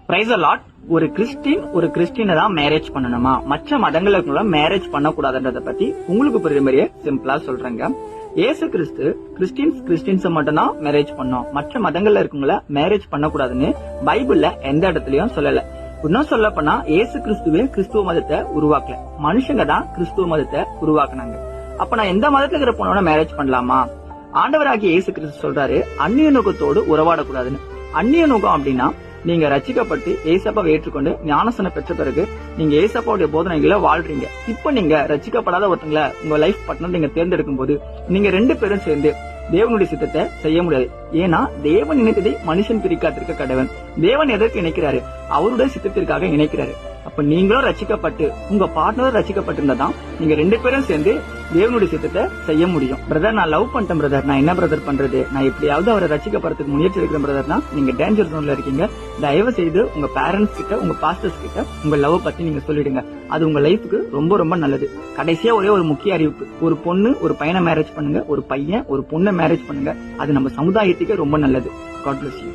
Price lot. ஒரு கிறிஸ்டினை தான் marriage பண்ணணுமா, மற்ற மதங்களுக்கு மேரேஜ் பண்ணக்கூடாதுன்றத பத்தி உங்களுக்கு புரியுற மாதிரியே சிம்பிளா சொல்றேங்க. ஏசு கிறிஸ்டின்ஸ் மட்டும் தான் மேரேஜ் பண்ணோம், மற்ற மதங்கள்ல இருக்கவங்கள மேரேஜ் பண்ணக்கூடாதுன்னு பைபிள்ல எந்த இடத்துலயும் சொல்லல. இன்னும் சொல்ல போனா ஏசு கிறிஸ்துவே கிறிஸ்துவ மதத்தை உருவாக்கல, மனுஷங்க தான் கிறிஸ்துவ மதத்தை உருவாக்குனாங்க. அப்ப நான் எந்த மதத்துல இருக்கிற பொண்ணோட மேரேஜ் பண்ணலாமா? ஆண்டவராகிய இயேசு கிறிஸ்து சொல்றாரு அந்நிய நோக்கத்தோடு உறவாடக்கூடாதுன்னு. அந்நிய நோக்கம் அப்படின்னா நீங்க ரட்சிக்கப்பட்டு ஏசப்பாவை ஏற்றுக்கொண்டு ஞானசனம் பெற்ற பிறகு நீங்க ஏசப்பாவுடைய போதனைகளை வாழ்றீங்க. இப்ப நீங்க ரட்சிக்கப்படாத ஒருத்தங்களை உங்க லைஃப் பார்ட்னர் நீங்க தேர்ந்தெடுக்கும் போது நீங்க 2 பேரும் சேர்ந்து தேவனுடைய சித்தத்தை செய்ய முடியாது. ஏன்னா தேவன் இணைத்ததை மனுஷன் பிரிக்காதிருக்க கடவன். தேவன் எதற்கு இணைக்கிறாரு? அவருடைய சித்தத்திற்காக இணைக்கிறாரு. அப்ப நீங்களும் ரட்சிக்கப்பட்டு உங்க பார்ட்னரும் ரட்சிக்கப்பட்டிருந்தாதான் நீங்க 2 பேரும் சேர்ந்து தேவனுடைய சித்தத்தை செய்ய முடியும். பிரதர், நான் லவ் பண்ணிட்டேன் பிரதர், நான் என்ன பிரதர் பண்றது, நான் எப்படியாவது அவரை ரட்சிக்கப்படுறதுக்கு முயற்சி எடுக்கிறேன் பிரதர்னா நீங்க டேஞ்சர் ஜோன்ல இருக்கீங்க. தயவு செய்து உங்க பேரண்ட்ஸ் கிட்ட, உங்க பாஸ்டர்ஸ் கிட்ட உங்க லவ் பத்தி நீங்க சொல்லிடுங்க. அது உங்க லைஃபுக்கு ரொம்ப ரொம்ப நல்லது. கடைசியா ஒரே ஒரு முக்கிய அறிவிப்பு, ஒரு பொண்ணு ஒரு பையனை மேரேஜ் பண்ணுங்க, ஒரு பையன் ஒரு பொண்ணை மேரேஜ் பண்ணுங்க. அது நம்ம சமுதாயத்துக்கு ரொம்ப நல்லது. God bless you.